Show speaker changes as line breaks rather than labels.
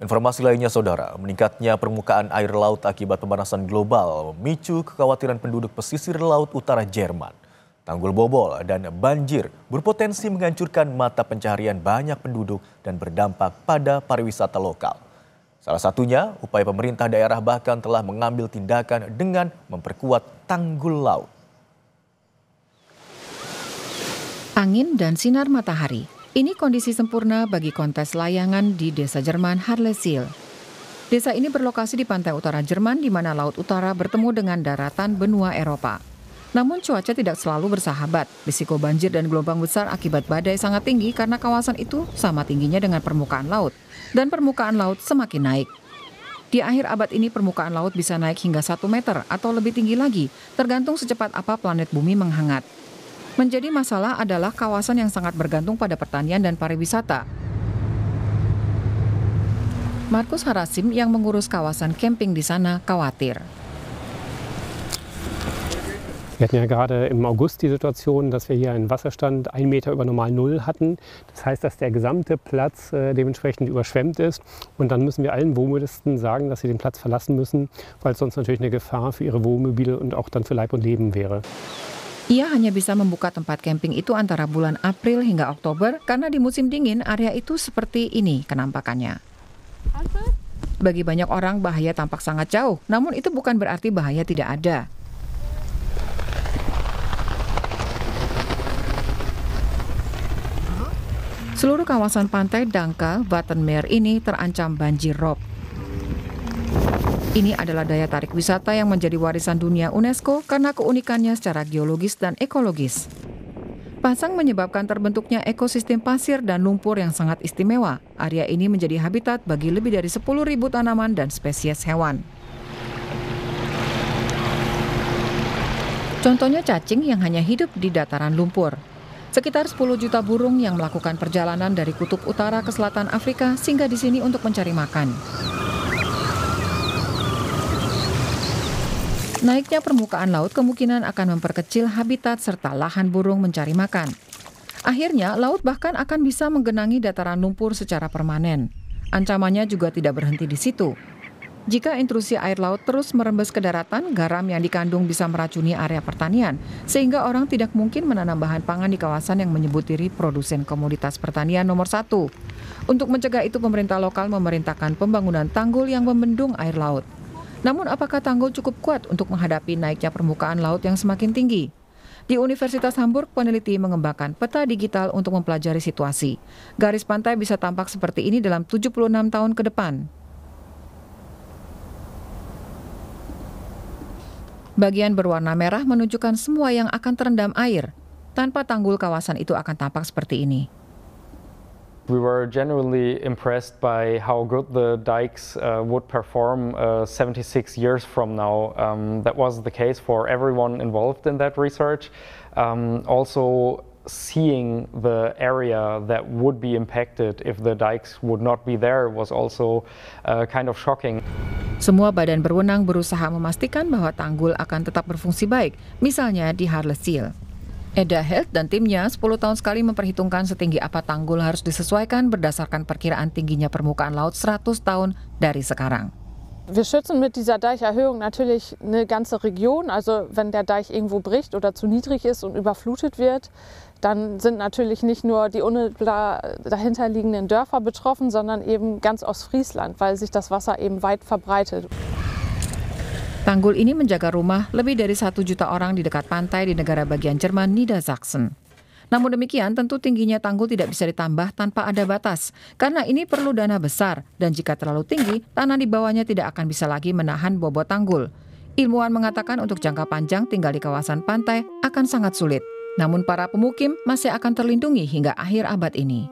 Informasi lainnya, saudara, meningkatnya permukaan air laut akibat pemanasan global memicu kekhawatiran penduduk pesisir laut utara Jerman. Tanggul bobol dan banjir berpotensi menghancurkan mata pencaharian banyak penduduk dan berdampak pada pariwisata lokal. Salah satunya, upaya pemerintah daerah bahkan telah mengambil tindakan dengan memperkuat tanggul laut.
Angin dan sinar matahari. Ini kondisi sempurna bagi kontes layangan di desa Jerman Harlesiel. Desa ini berlokasi di pantai utara Jerman di mana laut utara bertemu dengan daratan benua Eropa. Namun cuaca tidak selalu bersahabat. Risiko banjir dan gelombang besar akibat badai sangat tinggi karena kawasan itu sama tingginya dengan permukaan laut. Dan permukaan laut semakin naik. Di akhir abad ini permukaan laut bisa naik hingga 1 meter atau lebih tinggi lagi, tergantung secepat apa planet bumi menghangat. Menjadi masalah adalah kawasan yang sangat bergantung pada pertanian dan pariwisata. Markus Harasim yang mengurus kawasan camping di sana khawatir.
Wir hatten ja gerade im August die Situation, dass wir hier einen Wasserstand 1 Meter über normal Null hatten. Das heißt, dass der gesamte Platz dementsprechend überschwemmt ist. Und dann müssen wir allen Wohnmobilisten sagen, dass sie den Platz verlassen müssen, weil es sonst natürlich eine Gefahr für ihre Wohnmobile und auch dann für Leib und Leben wäre.
Ia hanya bisa membuka tempat camping itu antara bulan April hingga Oktober karena di musim dingin area itu seperti ini kenampakannya. Bagi banyak orang bahaya tampak sangat jauh, namun itu bukan berarti bahaya tidak ada. Seluruh kawasan pantai Dangkal, Wattenmeer ini terancam banjir rob. Ini adalah daya tarik wisata yang menjadi warisan dunia UNESCO karena keunikannya secara geologis dan ekologis. Pasang menyebabkan terbentuknya ekosistem pasir dan lumpur yang sangat istimewa. Area ini menjadi habitat bagi lebih dari 10.000 tanaman dan spesies hewan. Contohnya cacing yang hanya hidup di dataran lumpur. Sekitar 10 juta burung yang melakukan perjalanan dari kutub utara ke selatan Afrika singgah di sini untuk mencari makan. Naiknya permukaan laut kemungkinan akan memperkecil habitat serta lahan burung mencari makan. Akhirnya, laut bahkan akan bisa menggenangi dataran lumpur secara permanen. Ancamannya juga tidak berhenti di situ. Jika intrusi air laut terus merembes ke daratan, garam yang dikandung bisa meracuni area pertanian, sehingga orang tidak mungkin menanam bahan pangan di kawasan yang menyebut diri produsen komoditas pertanian nomor 1. Untuk mencegah itu, pemerintah lokal memerintahkan pembangunan tanggul yang membendung air laut. Namun apakah tanggul cukup kuat untuk menghadapi naiknya permukaan laut yang semakin tinggi? Di Universitas Hamburg, peneliti mengembangkan peta digital untuk mempelajari situasi. Garis pantai bisa tampak seperti ini dalam 76 tahun ke depan. Bagian berwarna merah menunjukkan semua yang akan terendam air. Tanpa tanggul, kawasan itu akan tampak seperti ini.
We were generally impressed by how good the dikes would perform 76 years from now. That was the case for everyone involved in that research. Also, seeing the area that would be impacted if the dikes would not be there was also kind of shocking.
Semua badan berwenang berusaha memastikan bahwa tanggul akan tetap berfungsi baik, misalnya di Harlesiel. Eda Health dan timnya 10 tahun sekali memperhitungkan setinggi apa tanggul harus disesuaikan berdasarkan perkiraan tingginya permukaan laut 100 tahun dari sekarang.
Wir schützen mit dieser Deicherhöhung natürlich eine ganze Region. Also wenn der Deich irgendwo bricht oder zu niedrig ist und überflutet wird, dann sind natürlich nicht nur die unmittelbar dahinterliegenden Dörfer betroffen, sondern eben ganz Ostfriesland, weil sich das Wasser eben weit verbreitet.
Tanggul ini menjaga rumah lebih dari 1 juta orang di dekat pantai di negara bagian Jerman Niedersachsen. Namun demikian, tentu tingginya tanggul tidak bisa ditambah tanpa ada batas, karena ini perlu dana besar, dan jika terlalu tinggi, tanah di bawahnya tidak akan bisa lagi menahan bobot tanggul. Ilmuwan mengatakan untuk jangka panjang tinggal di kawasan pantai akan sangat sulit. Namun para pemukim masih akan terlindungi hingga akhir abad ini.